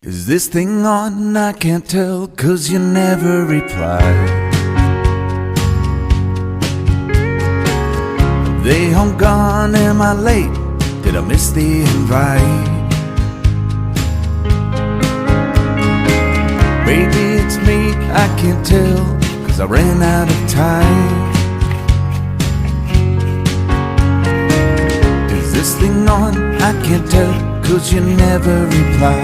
Is this thing on? I can't tell, 'cause you never reply. They home gone, am I late? Did I miss the invite? Maybe it's me, I can't tell, 'cause I ran out of time. Is this thing on? I can't tell, 'cause you never reply.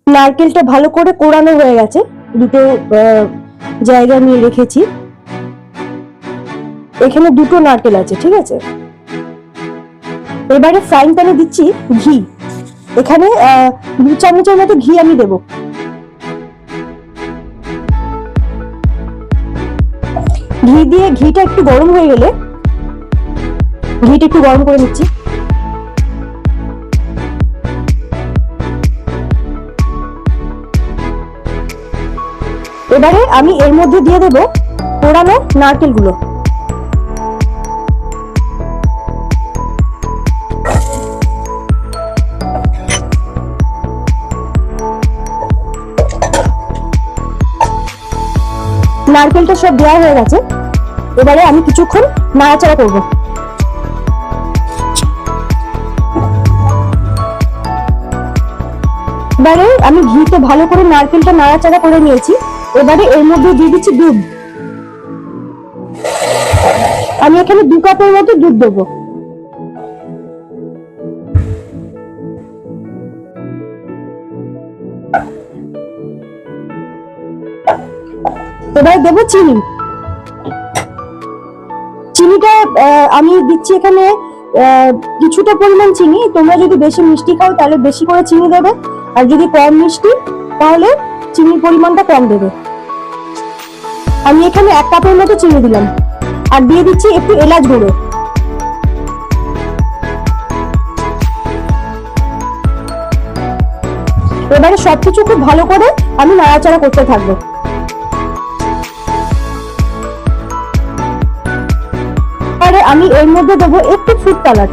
নারকেলটা ভালো করে কোড়ানো হয়ে গেছে, দুটো জায়গা নিয়ে রেখেছি। এখানে দুটো নারকেল আছে, ঠিক আছে। এবারে ফ্রাইং প্যানে দিচ্ছি ঘি। এখানে 2 চামচের মতো ঘি আমি দেব। ঘি দিয়ে ঘিটা একটু গরম হয়ে গেলে ঘিটা একটু গরম করে নিচ্ছি। এবারে আমি এর মধ্যে দিয়ে দেব পোড়ানো নারকেলগুলো। নারকেলটা সব দেওয়া হয়ে গেছে। এবারে আমি কিছুক্ষণ নাড়াচাড়া করব। এবারে আমি ঘিতে ভালো করে নারকেলটা নাড়াচাড়া করে নিয়েছি। এবারে এর মধ্যে দিয়ে দিচ্ছি দুধ। আমি এখানে 2 কাপের মতো দুধ দেবো। এবারে দেবো চিনি। চিনিটা আমি দিচ্ছি এখানে কিছুটা পরিমাণ চিনি। তোমরা যদি বেশি মিষ্টি খাও তাহলে বেশি করে চিনি দেবে, আর যদি কম মিষ্টি তাহলে চিনির পরিমাণটা কম দেবে। আমি এখানে 1 কাপের মতো চিনি দিলাম, আর দিয়ে দিচ্ছি একটু এলাচ গুঁড়ো। এবারে সবকিছু খুব ভালো করে আমি নাড়াচাড়া করতে থাকবো। আমি এর মধ্যে দেবো একটু ফুড কালার।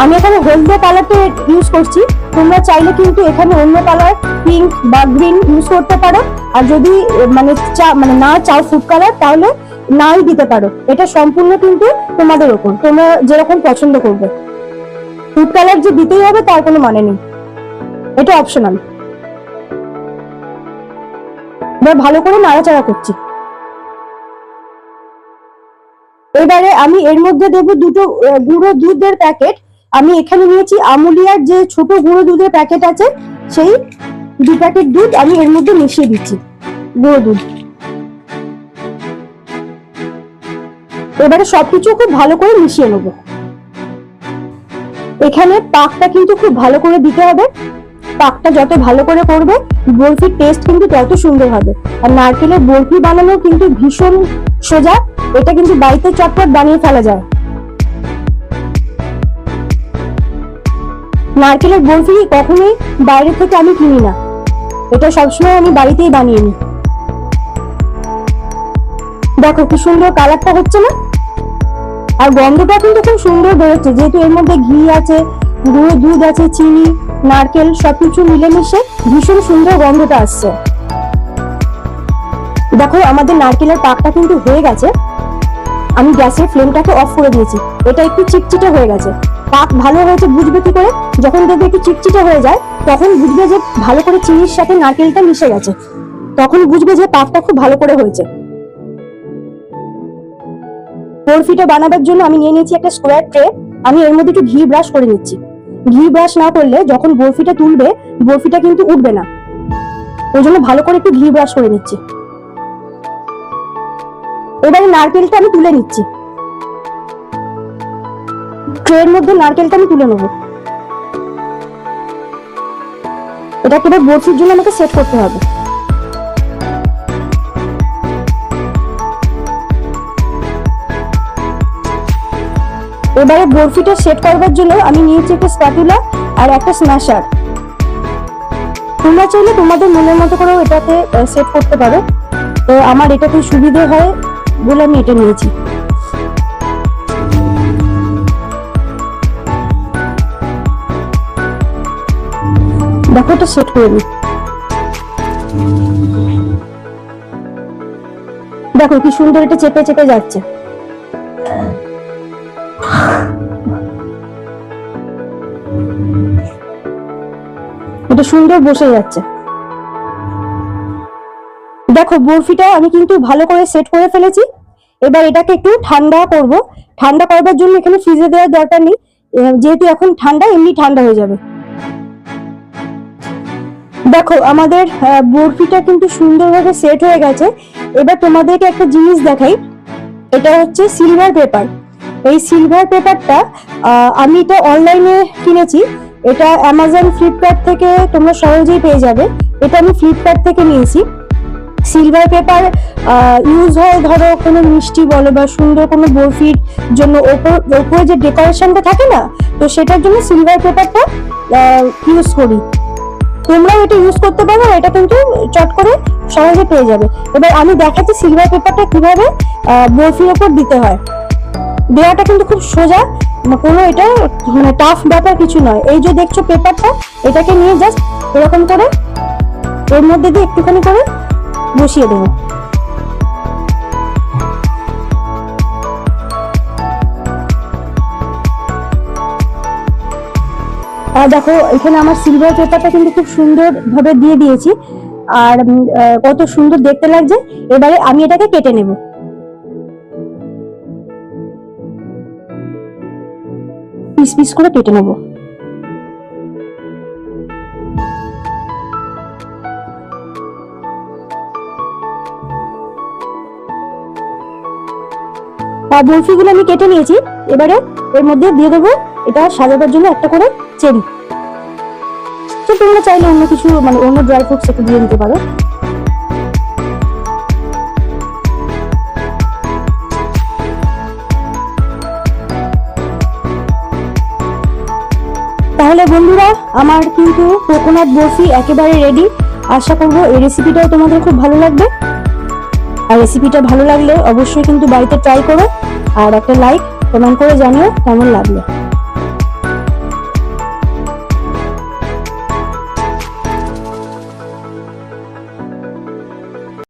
আমি এখানে হলদে কালারটা ইউজ করছি, তোমরা চাইলে কিন্তু এখানে অন্য কালার পিঙ্ক বা গ্রিন ইউজ করতে পারো। আর যদি না চাও ফুড কালার তাহলে নাই দিতে পারো। এটা সম্পূর্ণ কিন্তু তোমাদের উপর, তোমরা যেরকম পছন্দ করবে। ফুড কালার যে দিতেই হবে তার কোনো মানে নেই, এটা অপশনাল। এবার ভালো করে নাড়াচাড়া করছি। এবারে আমি এর মধ্যে দেব 2টো গুঁড়ো দুধের প্যাকেট। আমি এখানে নিয়েছি আমুলিয়ার যে ছোট গুঁড়ো দুধের প্যাকেট আছে, সেই 2 প্যাকেট দুধ আমি এর মধ্যে মিশিয়ে দিচ্ছি, গুঁড়ো দুধ। এবারে সবকিছু খুব ভালো করে মিশিয়ে নেব। এখানে পাকটা কিন্তু খুব ভালো করে দিতে হবে। পাকটা যত ভালো করে করবে বরফির টেস্ট কিন্তু তত সুন্দর হবে। আর নারকেলের বরফি বানানো কিন্তু ভীষণ সোজা, এটা কিন্তু বাড়িতে চটপট বানিয়ে ফেলা যায়। নারকেলের বরফি কখনোই বাইরে থেকে আমি কিনি না, এটা সবসময় আমি বাড়িতেই বানিয়ে নিই। দেখো কি সুন্দর কালারটা হচ্ছে না, আর গন্ধটা কিন্তু খুব সুন্দর বেরোচ্ছে, যেহেতু এর মধ্যে ঘি আছে, গুঁড়ো দুধ আছে, চিনি, নারকেল সবকিছু মিলেমিশে ভীষণ সুন্দর গন্ধটা আসছে। দেখো আমাদের নারকেলের পাকটা কিন্তু হয়ে গেছে। আমি গ্যাসের ফ্লেমটাকে অফ করে দিয়েছি। এটা একটু চিটচিটে হয়ে গেছে। পাক ভালো হয়েছে বুঝবে কি করে? যখন দেখবে একটু চিটচিটে হয়ে যায় তখন বুঝবে যে ভালো করে চিনির সাথে নারকেলটা মিশে গেছে, তখন বুঝবে যে পাকটা খুব ভালো করে হয়েছে। বরফিটা বানাবার জন্য আমি নিয়ে নিয়েছি একটা স্কোয়ার ট্রে। আমি এর মধ্যে একটু ঘি ব্রাশ করে নিচ্ছি। ঘি ব্রাশ না করলে যখন বরফিটা তুলবে বরফিটা কিন্তু উঠবে না, ওই জন্য ভালো করে একটু ঘি ব্রাশ করে নিচ্ছি। এবারে নারকেলটা আমি তুলে নিচ্ছি। ট্রের মধ্যে নারকেলটা আমি তুলে নেবো। এটাকে এবার বরফির জন্য আমাকে সেট করতে হবে। এবারে বরফিটা সেট করবার জন্য আমি নিয়েছি একটা স্প্যাটুলা আর একটা স্ম্যাশার। তোমরা চাইলে তোমাদের মনের মতো করেও এটাতে সেট করতে পারো, তো আমার এটাতে সুবিধে হয় বলে আমি এটা নিয়েছি। দেখো এটা সেট করে নিই। দেখো কি সুন্দর এটা চেপে চেপে যাচ্ছে। এটা সুন্দর বসে যাচ্ছে। দেখো বরফিটা আমি কিন্তু ভালো করে সেট করে ফেলেছি। এবার এটাকে একটু ঠান্ডা করব। ঠান্ডা করবার জন্য এখানে ফ্রিজে দেওয়ার দরকার নেই, যেহেতু এখন ঠান্ডা, এমনি ঠান্ডা হয়ে যাবে। দেখো আমাদের বরফিটা কিন্তু সুন্দরভাবে সেট হয়ে গেছে। এবার তোমাদেরকে একটা জিনিস দেখাই, এটা হচ্ছে সিলভার পেপার। এই সিলভার পেপারটা আমি এটা অনলাইনে কিনেছি। এটা অ্যামাজন, ফ্লিপকার্ট থেকে তোমরা সহজেই পেয়ে যাবে। এটা আমি ফ্লিপকার্ট থেকে নিয়েছি। সিলভার পেপার ইউজ হয় ধরো কোনো মিষ্টি বলো বা সুন্দর কোনো বরফির জন্য, ওপরে যে ডেকোরেশনটা থাকে না, তো সেটার জন্য সিলভার পেপারটা ইউজ করি। তোমরাও এটা ইউজ করতে পারো, এটা কিন্তু চট করে সহজে পেয়ে যাবে। এবার আমি দেখাচ্ছি সিলভার পেপারটা কিভাবে বরফির ওপর দিতে হয়। দেওয়াটা কিন্তু খুব সোজা, কোনো এটা মানে টাফ ব্যাপার কিছু নয়। এই যে দেখছো পেপারটা, এটাকে নিয়ে জাস্ট এরকম করে এর মধ্যে দিয়ে একটুখানি করে বসিয়ে দেবো। আর দেখো এখানে আমার সিলভার পেপারটা কিন্তু খুব সুন্দর ভাবে দিয়ে দিয়েছি, আর কত সুন্দর দেখতে লাগছে। এবারে আমি এটাকে কেটে নেব। পিস পিস করে কেটে নেব। বরফিগুলো আমি কেটে নিয়েছি। এবারে এর মধ্যে দিয়ে দেবো এটা সাজাবার জন্য একটা করে চেরি। তো তোমরা চাইলে অন্য কিছু মানে অন্য ড্রাই ফ্রুটস একটু দিয়ে দিতে পারো। তাহলে বন্ধুরা, আমার কিন্তু কোকোনাট বরফি একেবারে রেডি। আশা করবো এই রেসিপিটাও তোমাদের খুব ভালো লাগবে। আর রেসিপিটা ভালো লাগলে অবশ্যই কিন্তু বাড়িতে ট্রাই করো, আর একটা লাইক কমেন্ট করে জানিও কেমন লাগলো।